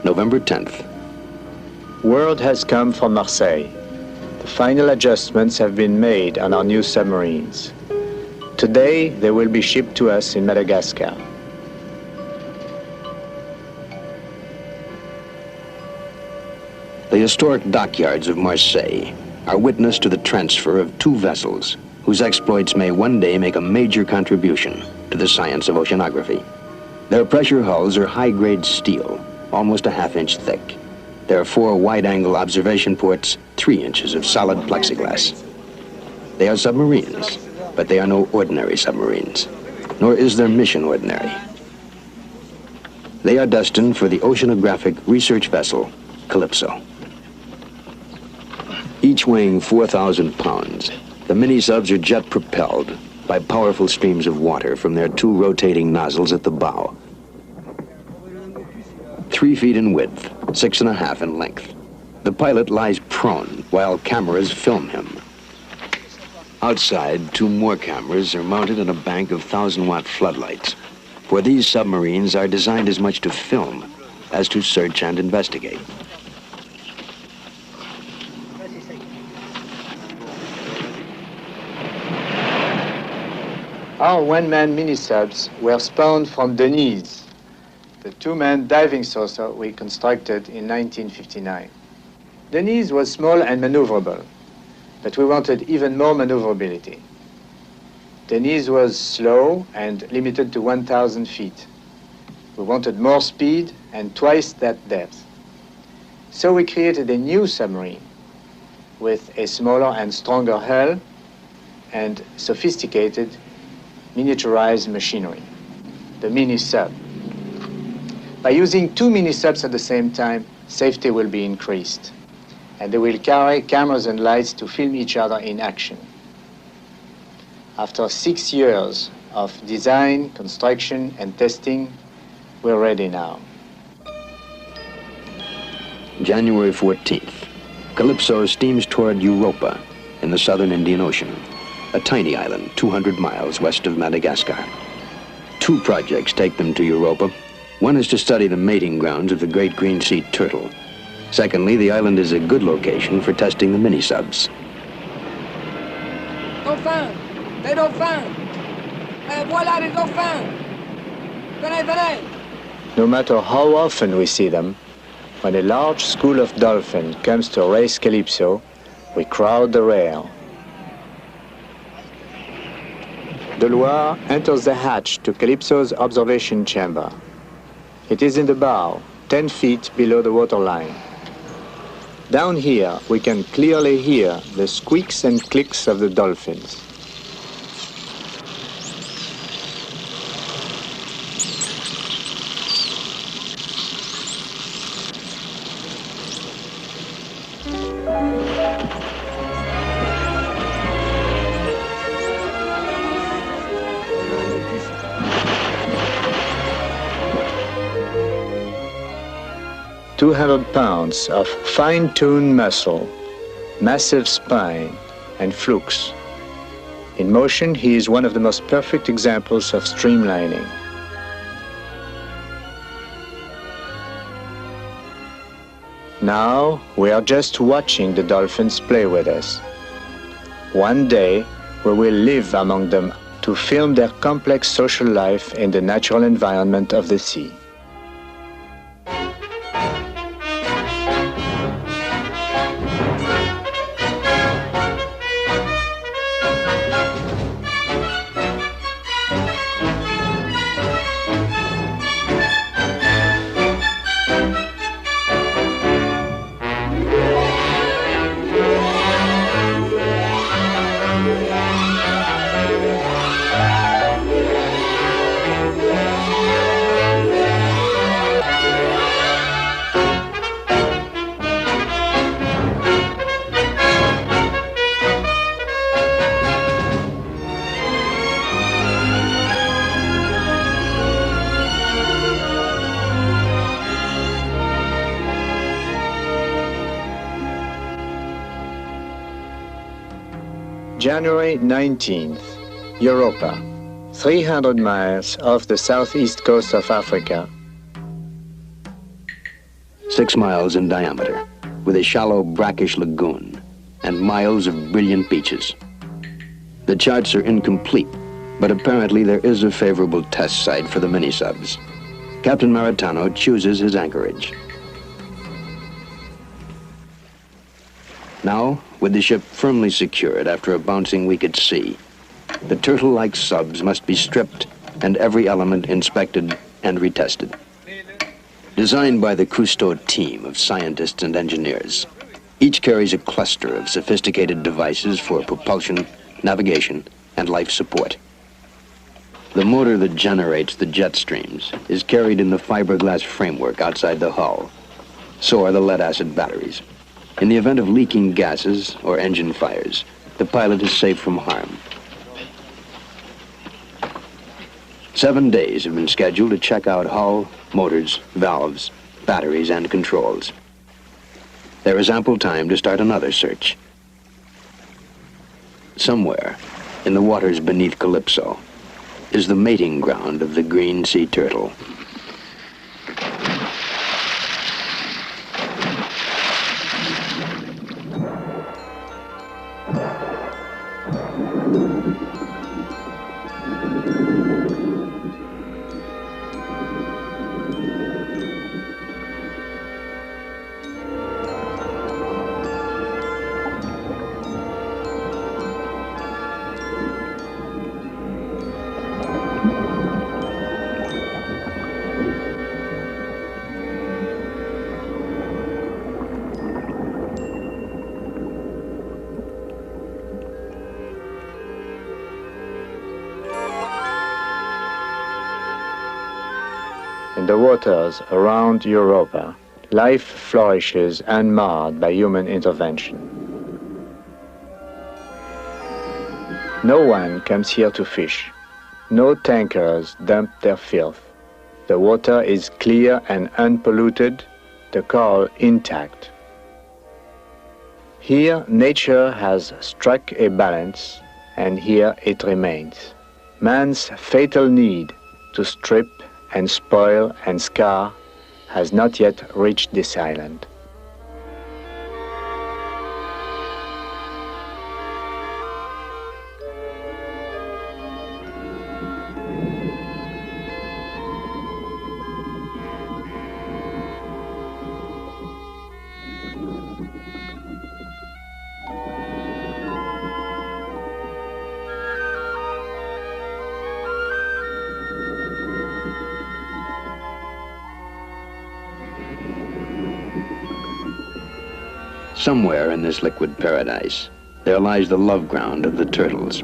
November 10th. Word has come from Marseille. The final adjustments have been made on our new submarines. Today, they will be shipped to us in Madagascar. The historic dockyards of Marseille are witness to the transfer of two vessels whose exploits may one day make a major contribution to the science of oceanography. Their pressure hulls are high-grade steel, almost a half-inch thick. There are 4 wide-angle observation ports, 3 inches of solid plexiglass. They are submarines, but they are no ordinary submarines, nor is their mission ordinary. They are destined for the oceanographic research vessel, Calypso. Each weighing 4,000 pounds, the mini-subs are jet-propelled by powerful streams of water from their 2 rotating nozzles at the bow. 3 feet in width, 6.5 in length. The pilot lies prone while cameras film him. Outside, 2 more cameras are mounted on a bank of 1,000-watt floodlights, for these submarines are designed as much to film as to search and investigate. Our one-man mini-subs were spawned from Denise, the 2-man diving saucer we constructed in 1959. Denise was small and maneuverable, but we wanted even more maneuverability. Denise was slow and limited to 1,000 feet. We wanted more speed and twice that depth. So we created a new submarine with a smaller and stronger hull and sophisticated miniaturized machinery, the mini-sub. By using 2 mini-subs at the same time, safety will be increased, and they will carry cameras and lights to film each other in action. After 6 years of design, construction, and testing, we're ready now. January 14th. Calypso steams toward Europa in the southern Indian Ocean, a tiny island 200 miles west of Madagascar. 2 projects take them to Europa. One is to study the mating grounds of the great green sea turtle. Secondly, the island is a good location for testing the mini-subs. Dauphins! Des dauphins! Voilà les dauphins! Venez, venez! No matter how often we see them, when a large school of dolphins comes to race Calypso, we crowd the rail. The Loire enters the hatch to Calypso's observation chamber. It is in the bow, 10 feet below the waterline. Down here, we can clearly hear the squeaks and clicks of the dolphins. £200 of fine-tuned muscle, massive spine, and flukes. In motion, he is one of the most perfect examples of streamlining. Now, we are just watching the dolphins play with us. One day, we will live among them to film their complex social life in the natural environment of the sea. January 19th, Europa, 300 miles off the southeast coast of Africa. 6 miles in diameter, with a shallow brackish lagoon and miles of brilliant beaches. The charts are incomplete, but apparently there is a favorable test site for the mini-subs. Captain Maritano chooses his anchorage. Now, with the ship firmly secured after a bouncing week at sea, the turtle-like subs must be stripped and every element inspected and retested. Designed by the Kousteau team of scientists and engineers, each carries a cluster of sophisticated devices for propulsion, navigation, and life support. The motor that generates the jet streams is carried in the fiberglass framework outside the hull. So are the lead-acid batteries. In the event of leaking gases or engine fires, the pilot is safe from harm. 7 days have been scheduled to check out hull, motors, valves, batteries, and controls. There is ample time to start another search. Somewhere, in the waters beneath Calypso, is the mating ground of the green sea turtle. In the waters around Europa, life flourishes unmarred by human intervention. No one comes here to fish. No tankers dump their filth. The water is clear and unpolluted, the coral intact. Here, nature has struck a balance, and here it remains. Man's fatal need to strip and spoil and scar has not yet reached this island. Somewhere in this liquid paradise, there lies the love ground of the turtles.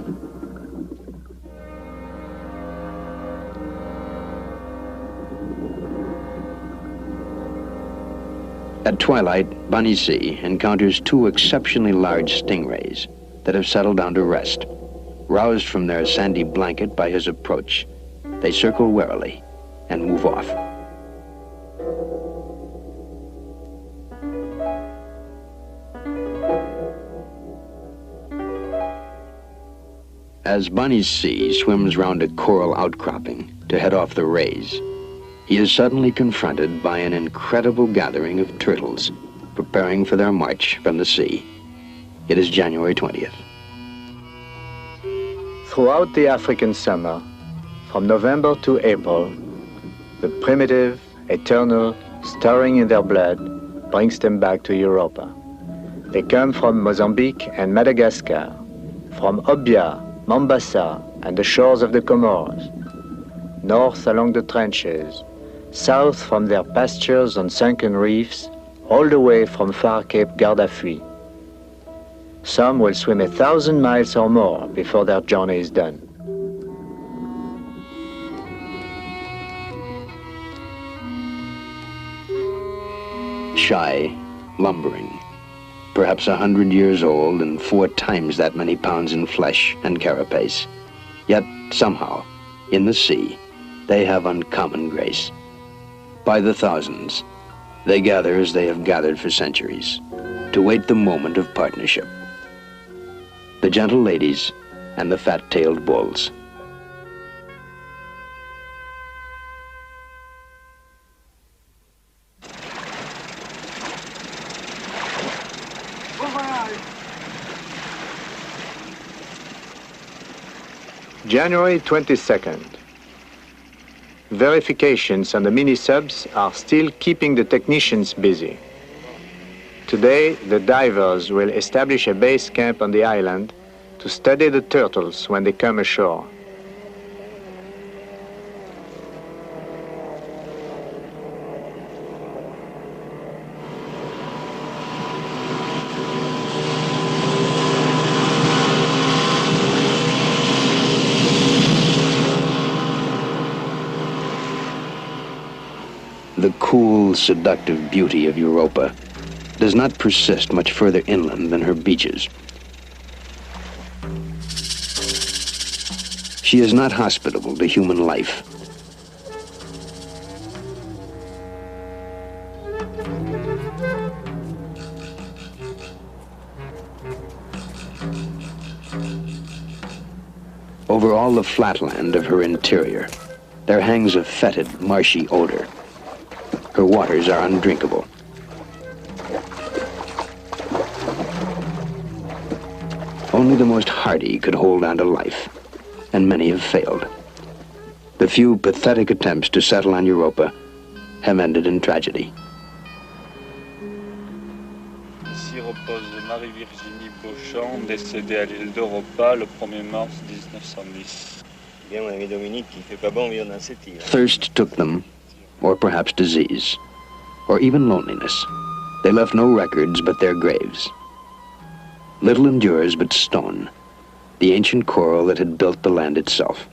At twilight, Bunny C encounters 2 exceptionally large stingrays that have settled down to rest. Roused from their sandy blanket by his approach, they circle warily and move off. As Bunny C swims round a coral outcropping to head off the rays, he is suddenly confronted by an incredible gathering of turtles preparing for their march from the sea. It is January 20th. Throughout the African summer, from November to April, the primitive, eternal, stirring in their blood brings them back to Europa. They come from Mozambique and Madagascar, from Obia, Mombasa, and the shores of the Comoros, north along the trenches, south from their pastures on sunken reefs, all the way from far Cape Gardafui. Some will swim 1,000 miles or more before their journey is done. Shy, lumbering, perhaps 100 years old and 4 times that many pounds in flesh and carapace. Yet somehow, in the sea, they have uncommon grace. By the thousands, they gather as they have gathered for centuries, to wait the moment of partnership. The gentle ladies and the fat-tailed bulls. January 22nd. Verifications on the mini-subs are still keeping the technicians busy. Today, the divers will establish a base camp on the island to study the turtles when they come ashore. The cool, seductive beauty of Europa does not persist much further inland than her beaches. She is not hospitable to human life. Over all the flatland of her interior, there hangs a fetid, marshy odor. Her waters are undrinkable. Only the most hardy could hold on to life, and many have failed. The few pathetic attempts to settle on Europa have ended in tragedy. Ici repose Marie-Virginie Beauchamp, décédée à l'île d'Europa le 1er mars 1910. Bien, mon ami Dominique, il fait pas bon vivre dans cette île. Thirst took them, or perhaps disease, or even loneliness. They left no records but their graves. Little endures but stone, the ancient coral that had built the land itself.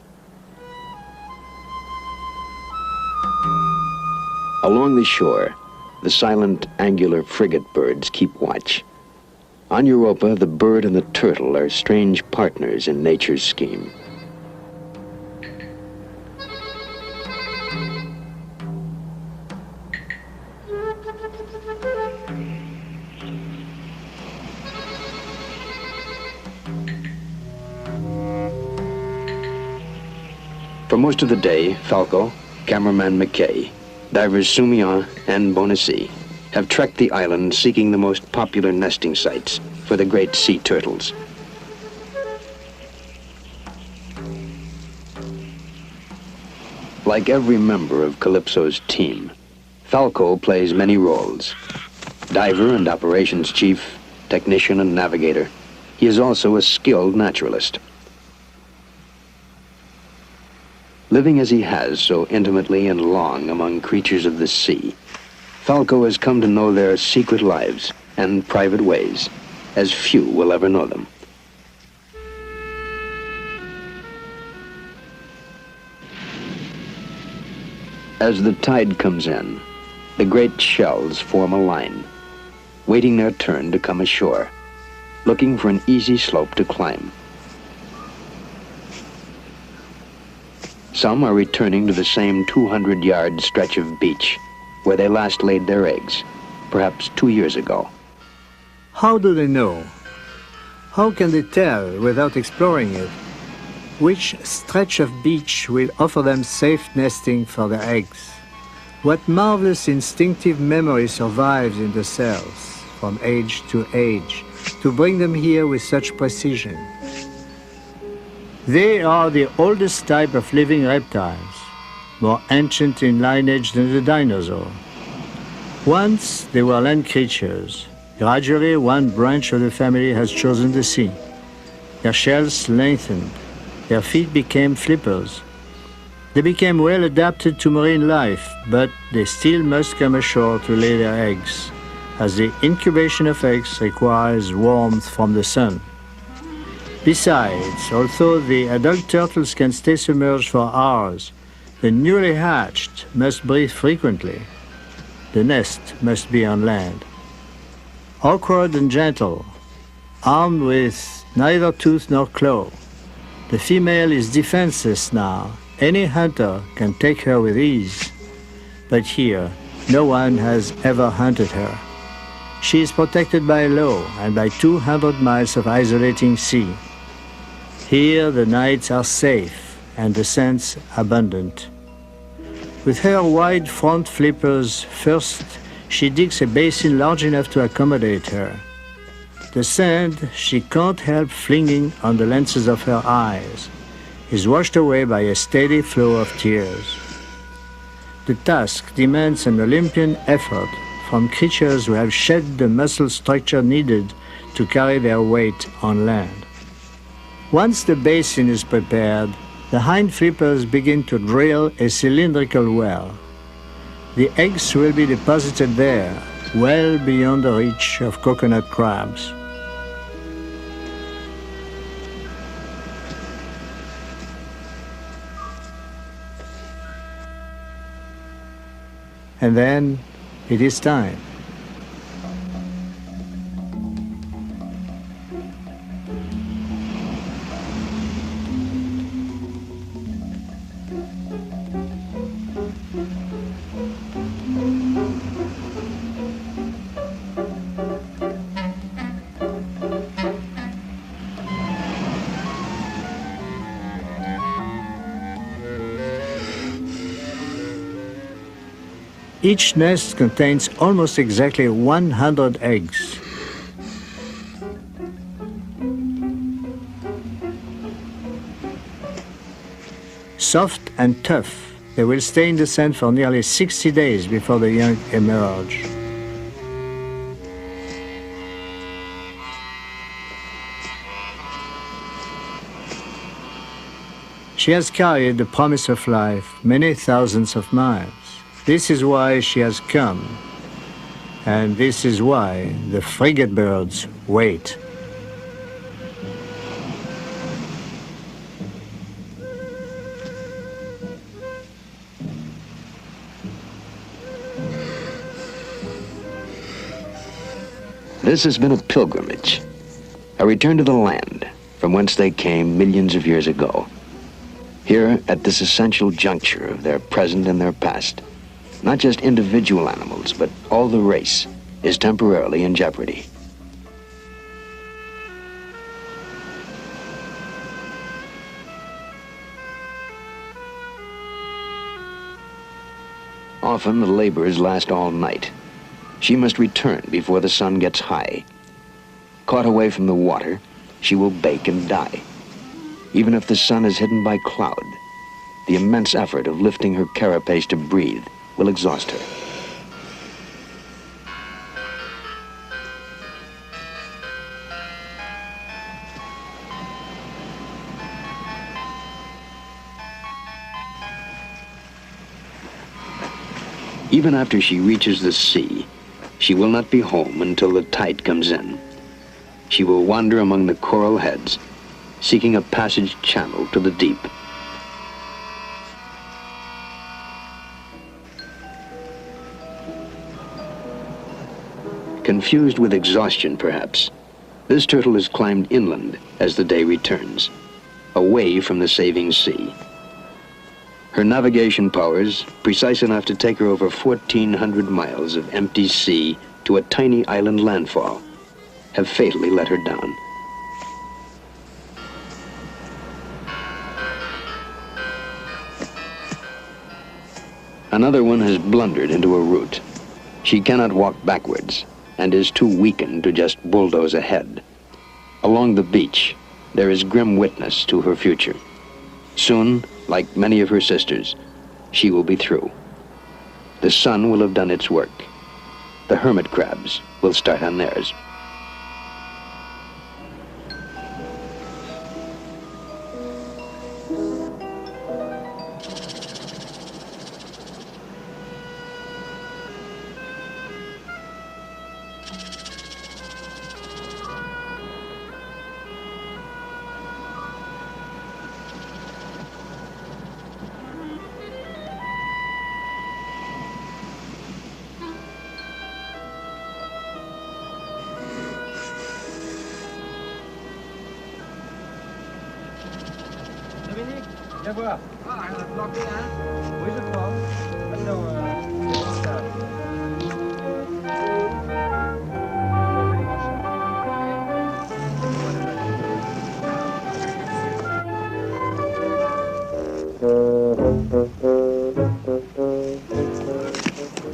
Along the shore, the silent, angular frigate birds keep watch. On Europa, the bird and the turtle are strange partners in nature's scheme. For most of the day, Falco, cameraman McKay, divers Soumian and Bonacy have trekked the island seeking the most popular nesting sites for the great sea turtles. Like every member of Calypso's team, Falco plays many roles. Diver and operations chief, technician and navigator, he is also a skilled naturalist. Living as he has so intimately and long among creatures of the sea, Falco has come to know their secret lives and private ways, as few will ever know them. As the tide comes in, the great shells form a line, waiting their turn to come ashore, looking for an easy slope to climb. Some are returning to the same 200-yard stretch of beach where they last laid their eggs, perhaps 2 years ago. How do they know? How can they tell without exploring it? Which stretch of beach will offer them safe nesting for their eggs? What marvelous instinctive memory survives in the cells from age to age to bring them here with such precision? They are the oldest type of living reptiles, more ancient in lineage than the dinosaur. Once they were land creatures. Gradually, one branch of the family has chosen the sea. Their shells lengthened. Their feet became flippers. They became well adapted to marine life, but they still must come ashore to lay their eggs, as the incubation of eggs requires warmth from the sun. Besides, although the adult turtles can stay submerged for hours, the newly hatched must breathe frequently. The nest must be on land. Awkward and gentle, armed with neither tooth nor claw, the female is defenseless now. Any hunter can take her with ease. But here, no one has ever hunted her. She is protected by law and by 200 miles of isolating sea. Here the nights are safe and the scents abundant. With her wide front flippers, first she digs a basin large enough to accommodate her. The sand she can't help flinging on the lenses of her eyes. is washed away by a steady flow of tears. The task demands an Olympian effort from creatures who have shed the muscle structure needed to carry their weight on land. Once the basin is prepared, the hind flippers begin to drill a cylindrical well. The eggs will be deposited there, well beyond the reach of coconut crabs. And then it is time. Each nest contains almost exactly 100 eggs. Soft and tough, they will stay in the sand for nearly 60 days before the young emerge. She has carried the promise of life many thousands of miles. This is why she has come, and this is why the frigate birds wait. This has been a pilgrimage, a return to the land from whence they came millions of years ago. Here, at this essential juncture of their present and their past, not just individual animals, but all the race is temporarily in jeopardy. Often the labors last all night. She must return before the sun gets high. Caught away from the water, she will bake and die. Even if the sun is hidden by cloud, the immense effort of lifting her carapace to breathe will exhaust her. Even after she reaches the sea, she will not be home until the tide comes in. She will wander among the coral heads, seeking a passage channel to the deep. Confused with exhaustion, perhaps, this turtle has climbed inland as the day returns, away from the saving sea. Her navigation powers, precise enough to take her over 1,400 miles of empty sea to a tiny island landfall, have fatally let her down. Another one has blundered into a route. She cannot walk backwards and is too weakened to just bulldoze ahead. Along the beach, there is grim witness to her future. Soon, like many of her sisters, she will be through. The sun will have done its work. The hermit crabs will start on theirs. Viens voir. Ah, elle a planqué, hein? Oui, je crois. Attends, c'est ça.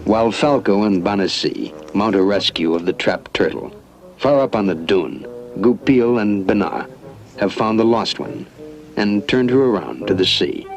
While Falco and Banassi mount a rescue of the trapped turtle, far up on the dune, Goupil and Benat have found the lost one and turned her around to the sea.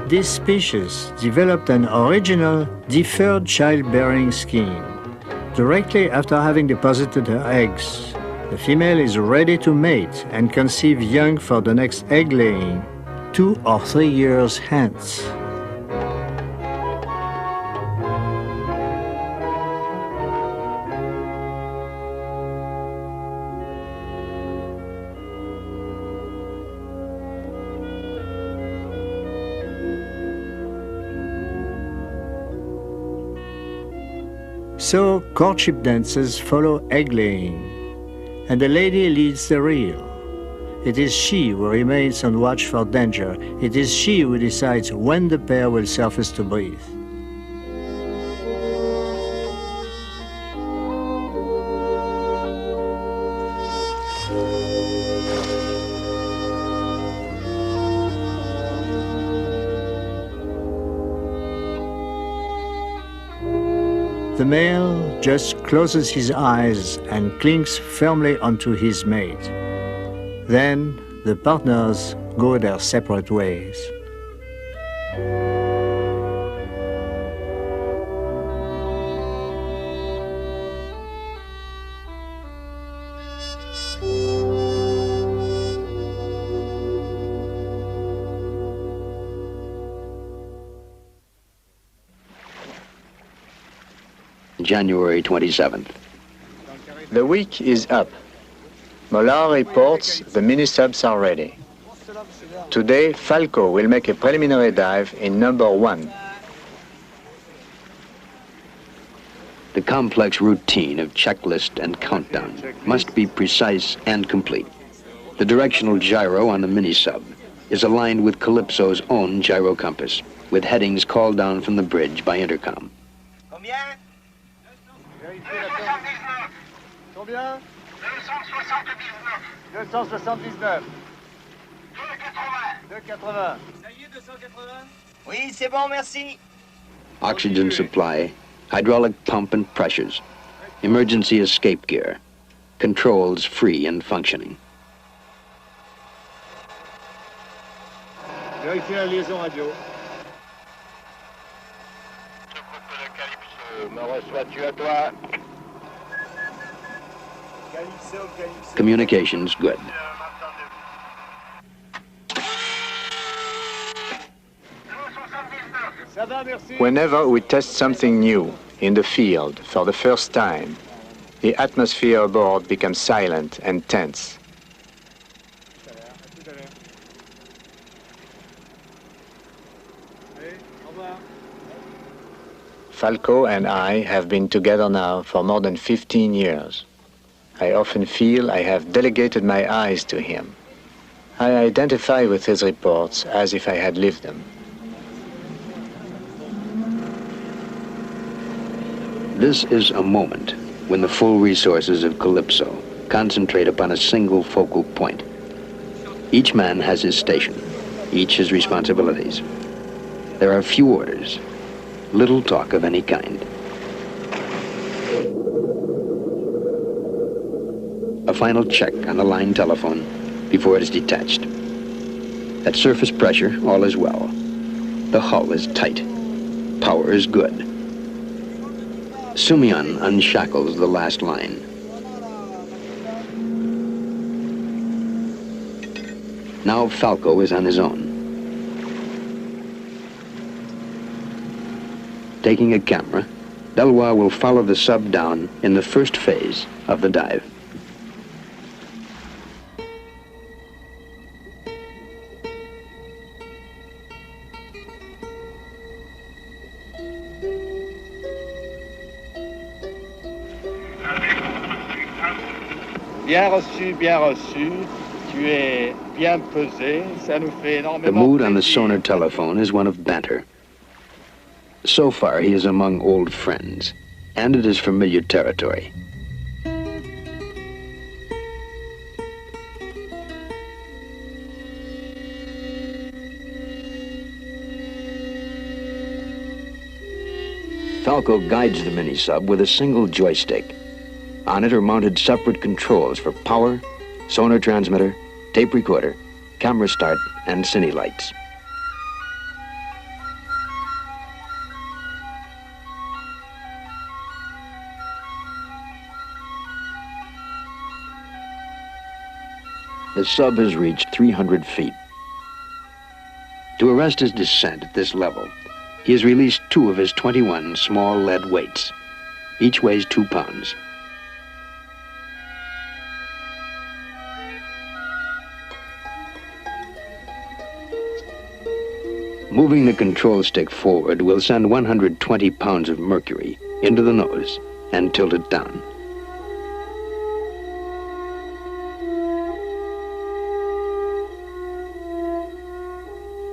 This species developed an original deferred childbearing scheme. Directly after having deposited her eggs, the female is ready to mate and conceive young for the next egg laying 2 or 3 years hence. So courtship dances follow egg-laying, and the lady leads the reel. It is she who remains on watch for danger. It is she who decides when the pair will surface to breathe. The male just closes his eyes and clings firmly onto his mate. Then the partners go their separate ways. January 27th. The week is up. Mollard reports the mini-subs are ready. Today, Falco will make a preliminary dive in number 1. The complex routine of checklist and countdown must be precise and complete. The directional gyro on the mini-sub is aligned with Calypso's own gyro compass, with headings called down from the bridge by intercom. Combien? 279. 279. 280. Ça y est, 280? Oui, c'est bon, merci. Oxygen supply, hydraulic pump and pressures, emergency escape gear, controls free and functioning. Vérifiez la liaison radio. Me reçois-tu à toi? Communications good. Whenever we test something new in the field for the first time, the atmosphere aboard becomes silent and tense. Falco and I have been together now for more than 15 years. I often feel I have delegated my eyes to him. I identify with his reports as if I had lived them. This is a moment when the full resources of Calypso concentrate upon a single focal point. Each man has his station, each his responsibilities. There are few orders, little talk of any kind. A final check on the line telephone before it is detached. At surface pressure, all is well. The hull is tight. Power is good. Sumion unshackles the last line. Now Falco is on his own. Taking a camera, Delois will follow the sub down in the first phase of the dive. Bien reçu, bien reçu. Tu es bien pesé. Ça nous fait énormément The mood on the plaisir. sonar telephone is one of banter. So far, he is among old friends, and it is familiar territory. Falco guides the mini-sub with a single joystick. On it are mounted separate controls for power, sonar transmitter, tape recorder, camera start, and cine lights. The sub has reached 300 feet. To arrest his descent at this level, he has released 2 of his 21 small lead weights. Each weighs 2 pounds. Moving the control stick forward will send 120 pounds of mercury into the nose and tilt it down.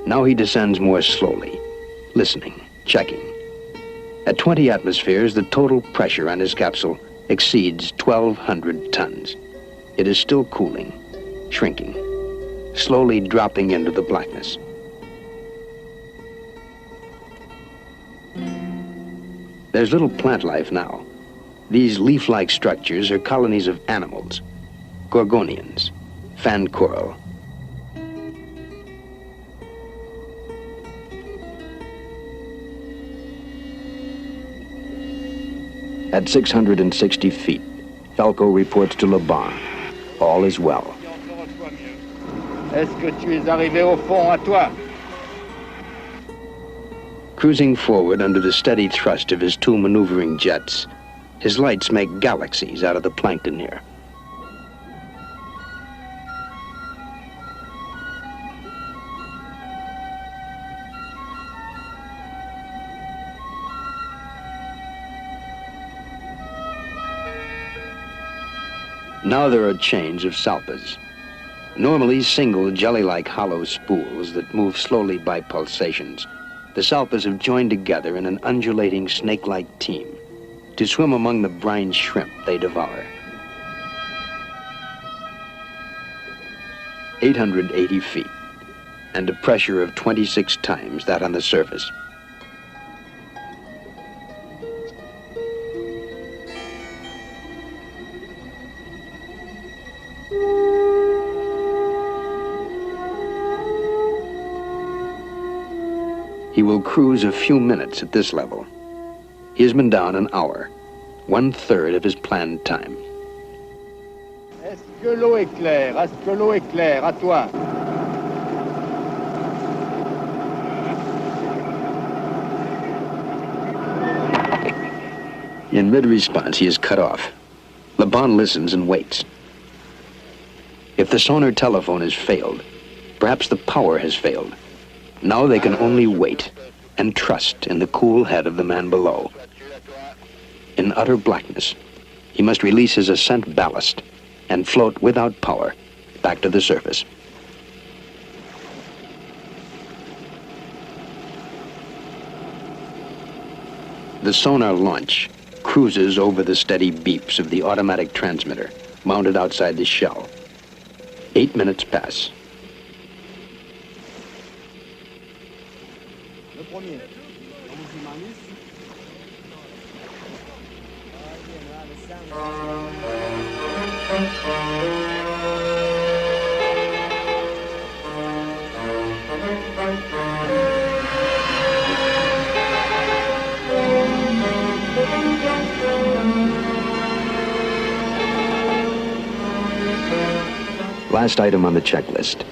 Now he descends more slowly, listening, checking. At 20 atmospheres, the total pressure on his capsule exceeds 1,200 tons. It is still cooling, shrinking, slowly dropping into the blackness. There's little plant life now. These leaf-like structures are colonies of animals, gorgonians, fan coral. At 660 feet, Falco reports to Laban. All is well. Est-ce que tu es arrivé au fond à toi? Cruising forward under the steady thrust of his 2 maneuvering jets, his lights make galaxies out of the plankton here. Now there are chains of salpas. Normally single jelly-like hollow spools that move slowly by pulsations, the salpas have joined together in an undulating snake-like team to swim among the brine shrimp they devour. 880 feet, and a pressure of 26 times that on the surface. He will cruise a few minutes at this level. He has been down an hour, 1/3 of his planned time. Est-ce que l'eau est claire? Est-ce que l'eau est claire? À toi. In mid-response, he is cut off. Laban listens and waits. If the sonar telephone has failed, perhaps the power has failed. Now they can only wait and trust in the cool head of the man below. In utter blackness, he must release his ascent ballast and float without power back to the surface. The sonar launch cruises over the steady beeps of the automatic transmitter mounted outside the shell. 8 minutes pass. Last item on the checklist,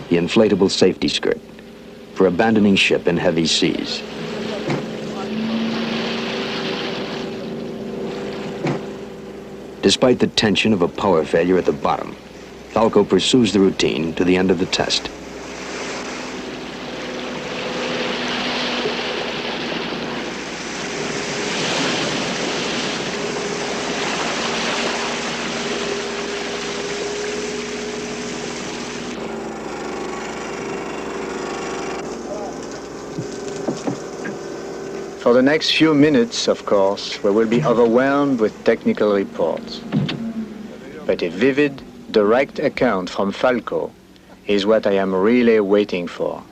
the inflatable safety skirt for abandoning ship in heavy seas. Despite the tension of a power failure at the bottom, Falco pursues the routine to the end of the test. For the next few minutes, of course, we will be overwhelmed with technical reports. But a vivid, direct account from Falco is what I am really waiting for.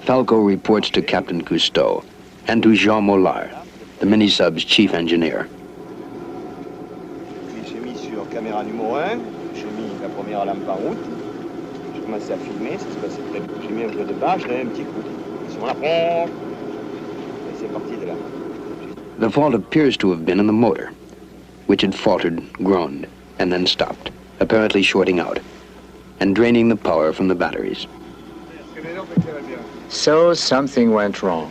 Falco reports to Captain Cousteau and to Jean Mollard, the mini-sub's chief engineer. J'ai mis sur caméra numéro 1, j'ai mis la première lampe en route, j'ai commencé à filmer, ça se passait très bien. J'ai mis un peu de bas, je donnais un petit coup. Sur la pompe, et c'est parti de là. The fault appears to have been in the motor, which had faltered, groaned, and then stopped, apparently shorting out, and draining the power from the batteries. So something went wrong.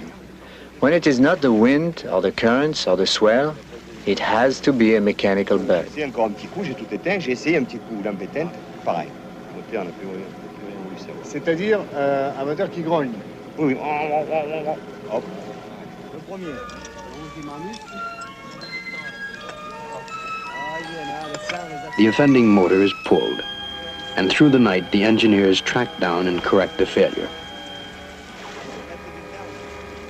When it is not the wind or the currents or the swell, it has to be a mechanical bug. J'ai essayé encore un petit coup, j'ai tout éteint, j'ai essayé un petit coup, lampe éteinte, pareil. Le moteur n'a plus rien voulu servir. C'est-à-dire un moteur qui grogne. Oui, hop. Le premier. The offending motor is pulled, and through the night the engineers track down and correct the failure.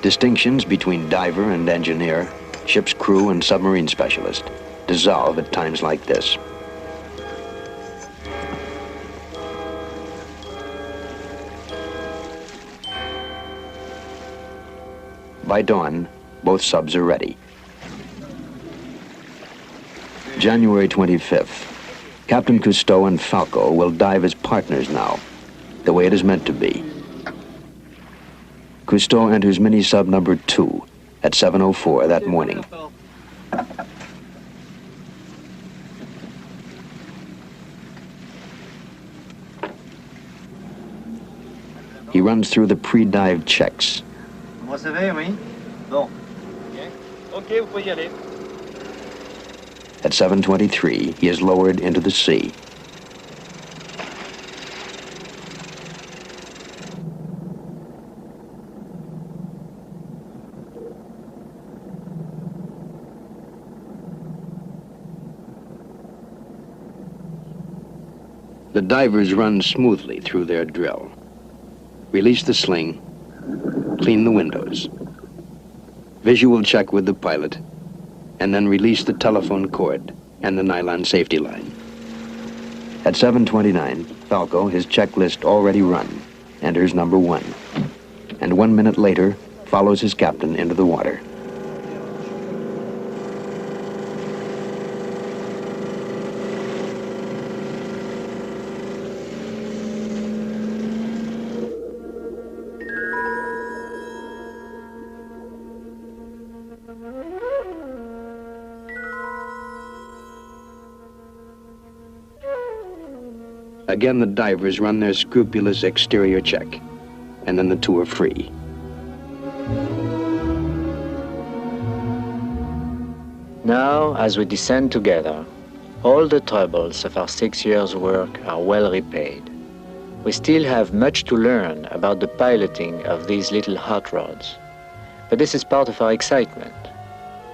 Distinctions between diver and engineer, ship's crew and submarine specialist dissolve at times like this. By dawn, both subs are ready. January 25th. Captain Cousteau and Falco will dive as partners now, the way it is meant to be. Cousteau enters mini-sub number 2 at 7:04 that morning. He runs through the pre-dive checks. Vous recevez, oui? Bon. Ok, vous pouvez y aller. At 7:23, he is lowered into the sea. The divers run smoothly through their drill. Release the sling, clean the windows, visual check with the pilot, and then release the telephone cord and the nylon safety line. At 7:29, Falco, his checklist already run, enters number 1, and 1 minute later follows his captain into the water. Again, the divers run their scrupulous exterior check, and then the two are free. Now, as we descend together, all the troubles of our 6 years' work are well repaid. We still have much to learn about the piloting of these little hot rods, but this is part of our excitement.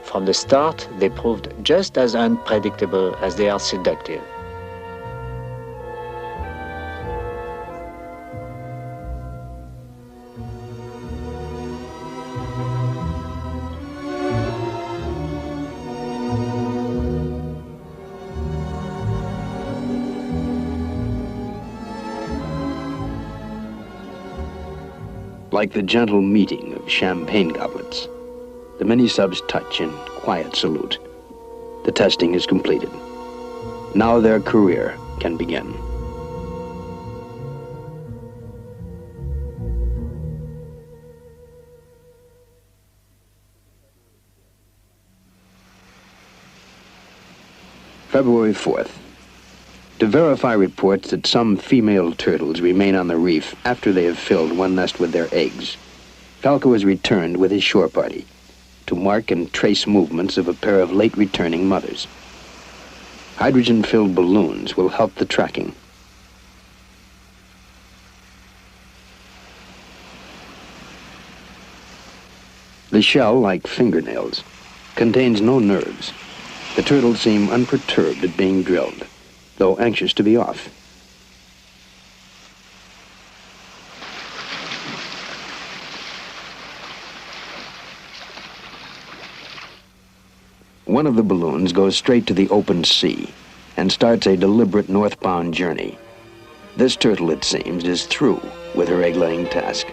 From the start, they proved just as unpredictable as they are seductive. Like the gentle meeting of champagne goblets, the mini-subs touch in quiet salute. The testing is completed. Now their career can begin. February 4th. To verify reports that some female turtles remain on the reef after they have filled one nest with their eggs, Falco is returned with his shore party to mark and trace movements of a pair of late returning mothers. Hydrogen-filled balloons will help the tracking. The shell, like fingernails, contains no nerves. The turtles seem unperturbed at being drilled, though anxious to be off. One of the balloons goes straight to the open sea and starts a deliberate northbound journey. This turtle, it seems, is through with her egg-laying task.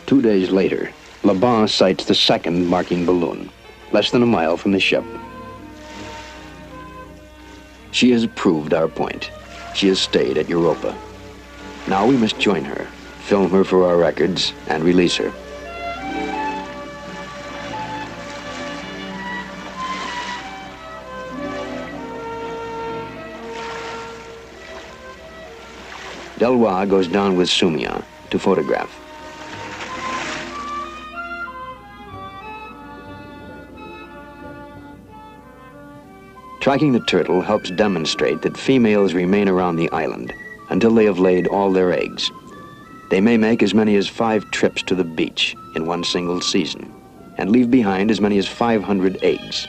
Two days later, Laban sights the second marking balloon, less than a mile from the ship. She has proved our point. She has stayed at Europa. Now we must join her, film her for our records, and release her. Delois goes down with Soumia to photograph. Tracking the turtle helps demonstrate that females remain around the island until they have laid all their eggs. They may make as many as 5 trips to the beach in one single season and leave behind as many as 500 eggs.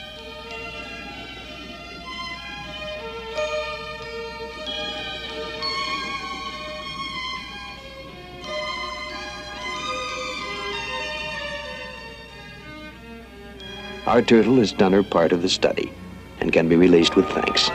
Our turtle has done her part of the study and can be released with thanks.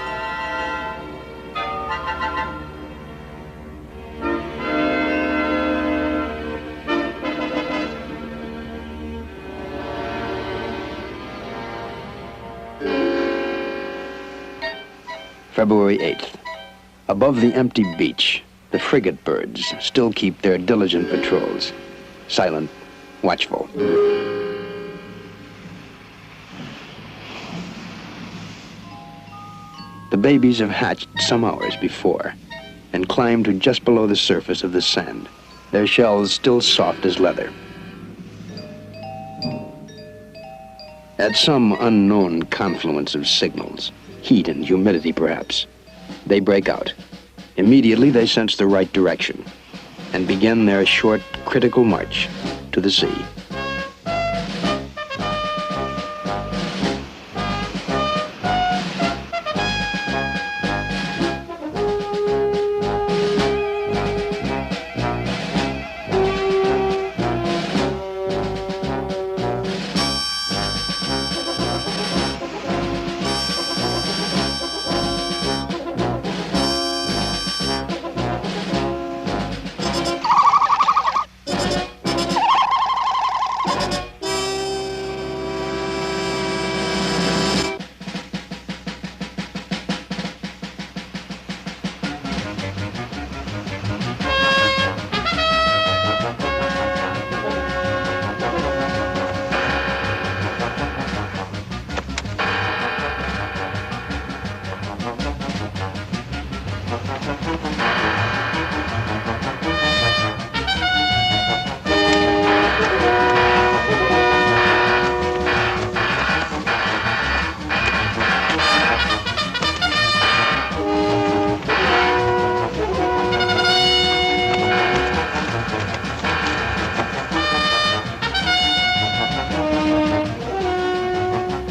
February 8th. Above the empty beach, the frigate birds still keep their diligent patrols, silent, watchful. The babies have hatched some hours before and climbed to just below the surface of the sand, their shells still soft as leather. At some unknown confluence of signals, heat and humidity perhaps, they break out. Immediately they sense the right direction and begin their short, critical march to the sea.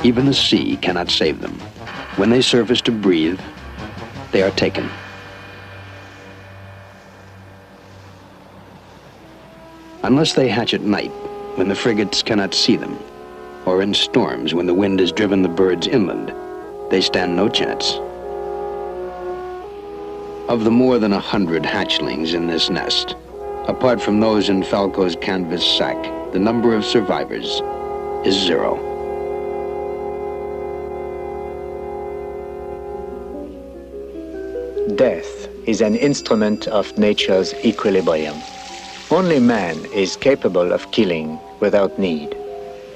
Even the sea cannot save them. When they surface to breathe, they are taken. Unless they hatch at night, when the frigates cannot see them, or in storms when the wind has driven the birds inland, they stand no chance. Of the more than 100 hatchlings in this nest, apart from those in Falco's canvas sack, the number of survivors is 0. Death is an instrument of nature's equilibrium. Only man is capable of killing without need.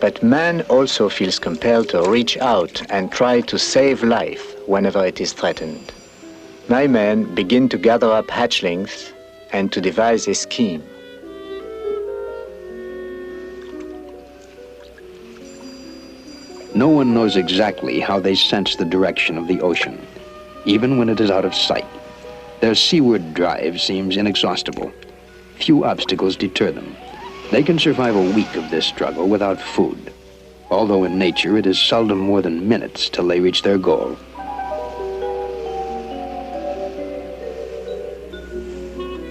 But man also feels compelled to reach out and try to save life whenever it is threatened. My men begin to gather up hatchlings and to devise a scheme. No one knows exactly how they sense the direction of the ocean, even when it is out of sight. Their seaward drive seems inexhaustible. Few obstacles deter them. They can survive a week of this struggle without food, although in nature it is seldom more than minutes till they reach their goal.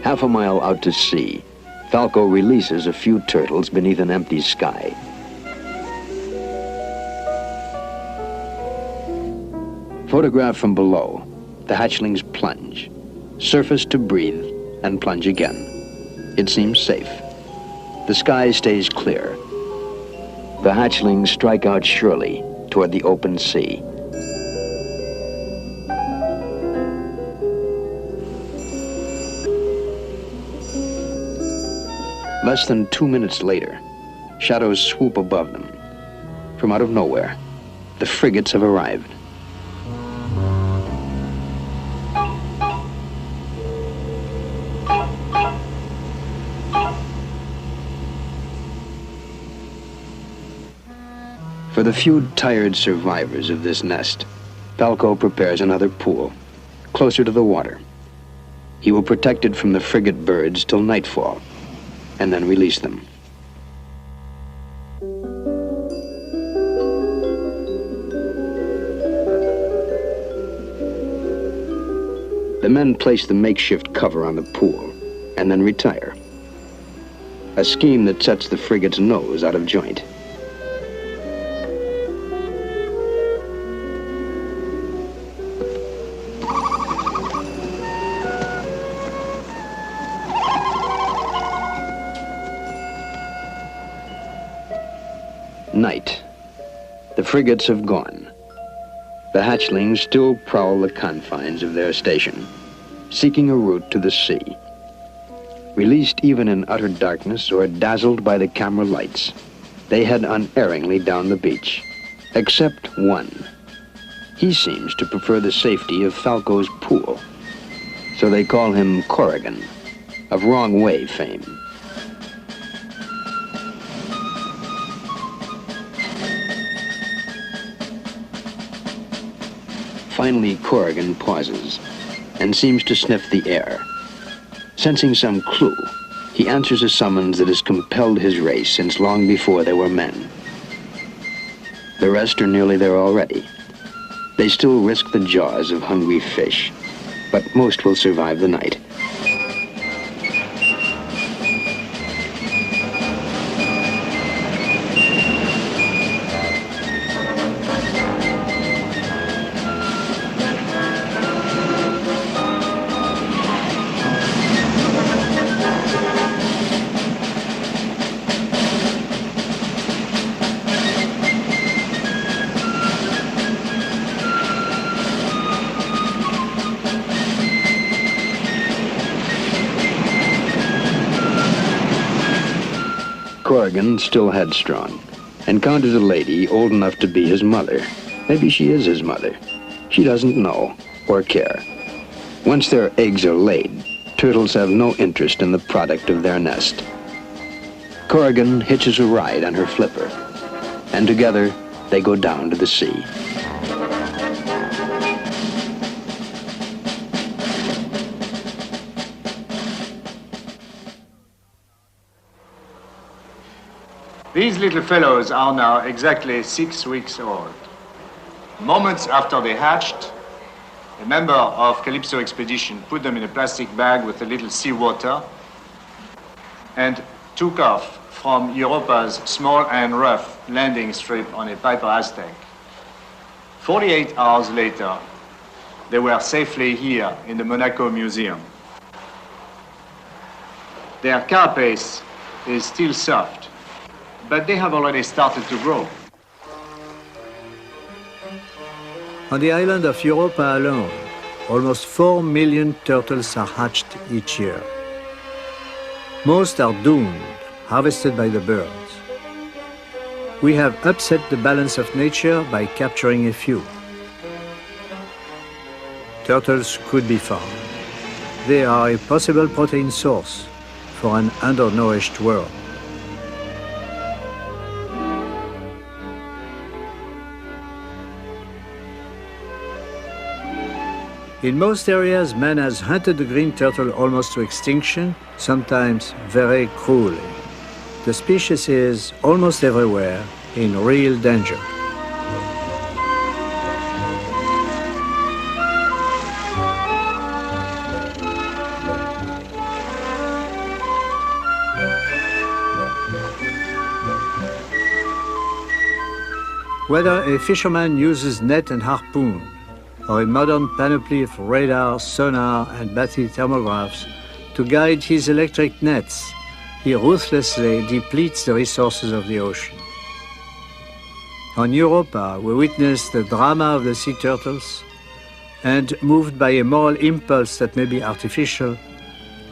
Half a mile out to sea, Falco releases a few turtles beneath an empty sky. Photographed from below, the hatchlings plunge, surface to breathe, and plunge again. It seems safe. The sky stays clear. The hatchlings strike out surely toward the open sea. Less than 2 minutes later, shadows swoop above them. From out of nowhere, the frigates have arrived. For the few tired survivors of this nest, Falco prepares another pool, closer to the water. He will protect it from the frigate birds till nightfall, and then release them. The men place the makeshift cover on the pool, and then retire. A scheme that sets the frigate's nose out of joint. Night. The frigates have gone. The hatchlings still prowl the confines of their station, seeking a route to the sea. Released even in utter darkness or dazzled by the camera lights, they head unerringly down the beach, except one. He seems to prefer the safety of Falco's pool, so they call him Corrigan, of Wrong Way fame. Finally, Corrigan pauses and seems to sniff the air. Sensing some clue, he answers a summons that has compelled his race since long before there were men. The rest are nearly there already. They still risk the jaws of hungry fish, but most will survive the night. Corrigan, still headstrong, encounters a lady old enough to be his mother. Maybe she is his mother. She doesn't know or care. Once their eggs are laid, turtles have no interest in the product of their nest. Corrigan hitches a ride on her flipper, and together they go down to the sea. These little fellows are now exactly 6 weeks old. Moments after they hatched, a member of Calypso expedition put them in a plastic bag with a little seawater and took off from Europa's small and rough landing strip on a Piper Aztec. 48 hours later, they were safely here in the Monaco Museum. Their carapace is still soft, but they have already started to grow. On the island of Europa alone, almost 4 million turtles are hatched each year. Most are doomed, harvested by the birds. We have upset the balance of nature by capturing a few. Turtles could be farmed. They are a possible protein source for an undernourished world. In most areas, man has hunted the green turtle almost to extinction, sometimes very cruelly. The species is almost everywhere in real danger. Whether a fisherman uses net and harpoon, or a modern panoply of radar, sonar, and battery thermographs to guide his electric nets, he ruthlessly depletes the resources of the ocean. On Europa, we witness the drama of the sea turtles, and moved by a moral impulse that may be artificial,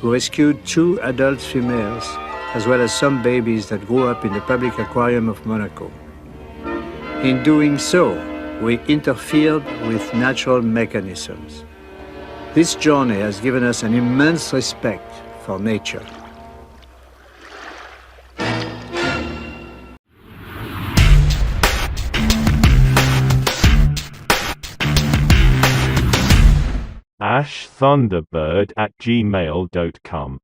we rescued 2 adult females, as well as some babies that grew up in the public aquarium of Monaco. In doing so, we interfered with natural mechanisms. This journey has given us an immense respect for nature. ashthunderbird@gmail.com